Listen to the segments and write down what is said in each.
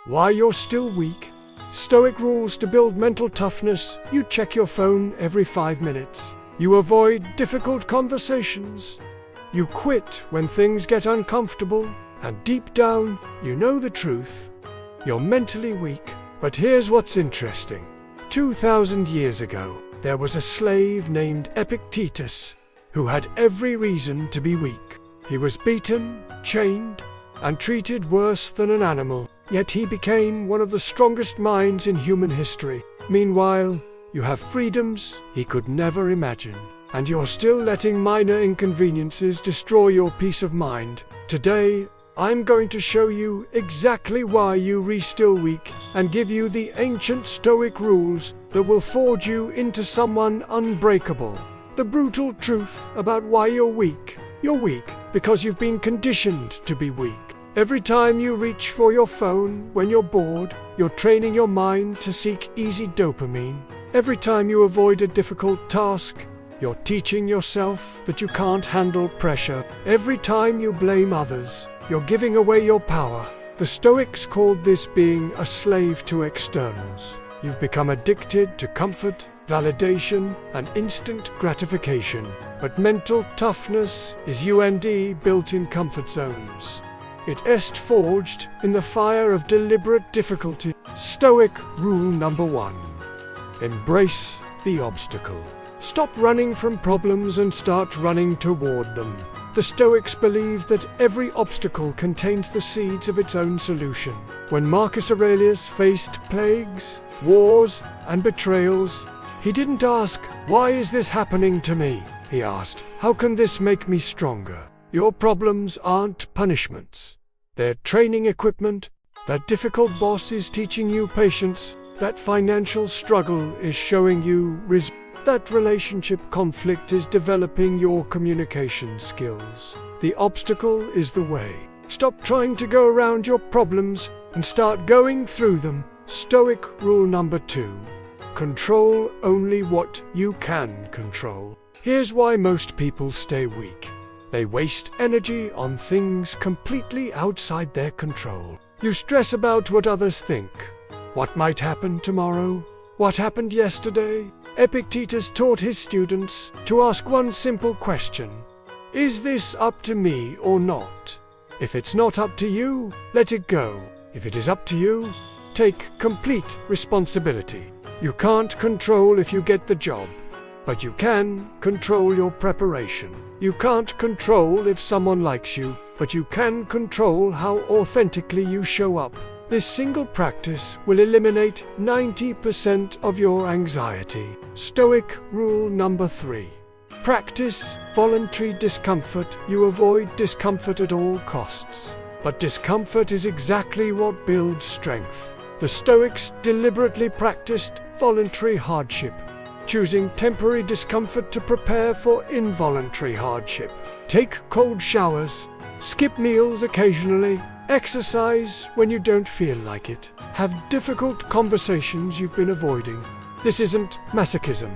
Why you're still weak? Stoic rules to build mental toughness. You check your phone every 5 minutes. You avoid difficult conversations. You quit when things get uncomfortable. And deep down, you know the truth. You're mentally weak. But here's what's interesting. 2,000 years ago, there was a slave named Epictetus who had every reason to be weak. He was beaten, chained, and treated worse than an animal. Yet he became one of the strongest minds in human history. Meanwhile, you have freedoms he could never imagine. And you're still letting minor inconveniences destroy your peace of mind. Today, I'm going to show you exactly why you're still weak and give you the ancient Stoic rules that will forge you into someone unbreakable. The brutal truth about why you're weak. You're weak because you've been conditioned to be weak. Every time you reach for your phone when you're bored, you're training your mind to seek easy dopamine. Every time you avoid a difficult task, you're teaching yourself that you can't handle pressure. Every time you blame others, you're giving away your power. The Stoics called this being a slave to externals. You've become addicted to comfort, validation, and instant gratification. But mental toughness is built in comfort zones. It est forged in the fire of deliberate difficulty. Stoic rule number 1. Embrace the obstacle. Stop running from problems and start running toward them. The Stoics believed that every obstacle contains the seeds of its own solution. When Marcus Aurelius faced plagues, wars, and betrayals, he didn't ask, "Why is this happening to me?" He asked, "How can this make me stronger?" Your problems aren't punishments. They're training equipment. That difficult boss is teaching you patience. That financial struggle is showing you resilience. That relationship conflict is developing your communication skills. The obstacle is the way. Stop trying to go around your problems and start going through them. Stoic rule number 2. Control only what you can control. Here's why most people stay weak. They waste energy on things completely outside their control. You stress about what others think. What might happen tomorrow? What happened yesterday? Epictetus taught his students to ask one simple question. Is this up to me or not? If it's not up to you, let it go. If it is up to you, take complete responsibility. You can't control if you get the job, but you can control your preparation. You can't control if someone likes you, but you can control how authentically you show up. This single practice will eliminate 90% of your anxiety. Stoic rule number 3. Practice voluntary discomfort. You avoid discomfort at all costs. But discomfort is exactly what builds strength. The Stoics deliberately practiced voluntary hardship, choosing temporary discomfort to prepare for involuntary hardship. Take cold showers, skip meals occasionally, exercise when you don't feel like it. Have difficult conversations you've been avoiding. This isn't masochism.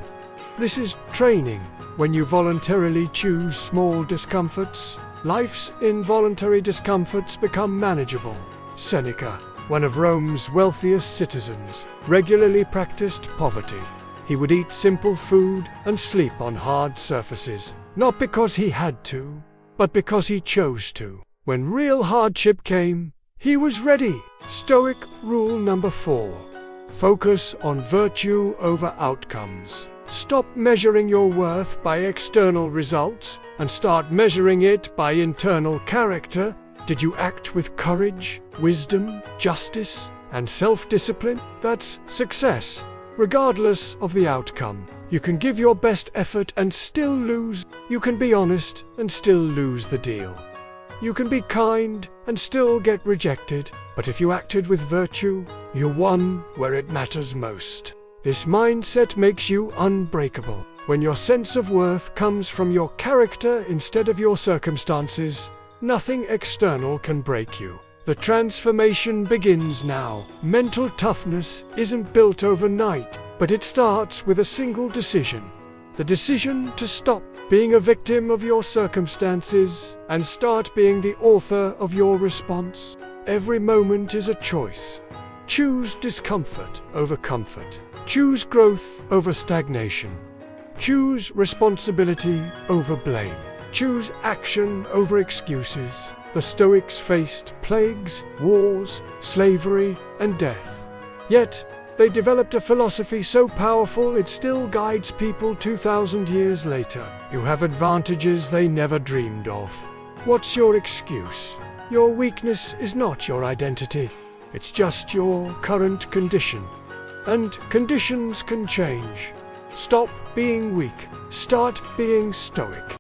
This is training. When you voluntarily choose small discomforts, life's involuntary discomforts become manageable. Seneca, one of Rome's wealthiest citizens, regularly practiced poverty. He would eat simple food and sleep on hard surfaces, not because he had to, but because he chose to. When real hardship came, he was ready. Stoic rule number 4. Focus on virtue over outcomes. Stop measuring your worth by external results and start measuring it by internal character. Did you act with courage, wisdom, justice, and self-discipline? That's success, regardless of the outcome. You can give your best effort and still lose. You can be honest and still lose the deal. You can be kind and still get rejected, but if you acted with virtue, you won where it matters most. This mindset makes you unbreakable. When your sense of worth comes from your character instead of your circumstances, nothing external can break you. The transformation begins now. Mental toughness isn't built overnight, but it starts with a single decision. The decision to stop being a victim of your circumstances and start being the author of your response. Every moment is a choice. Choose discomfort over comfort. Choose growth over stagnation. Choose responsibility over blame. Choose action over excuses. The Stoics faced plagues, wars, slavery, and death. Yet, they developed a philosophy so powerful it still guides people 2,000 years later. You have advantages they never dreamed of. What's your excuse? Your weakness is not your identity. It's just your current condition. And conditions can change. Stop being weak. Start being stoic.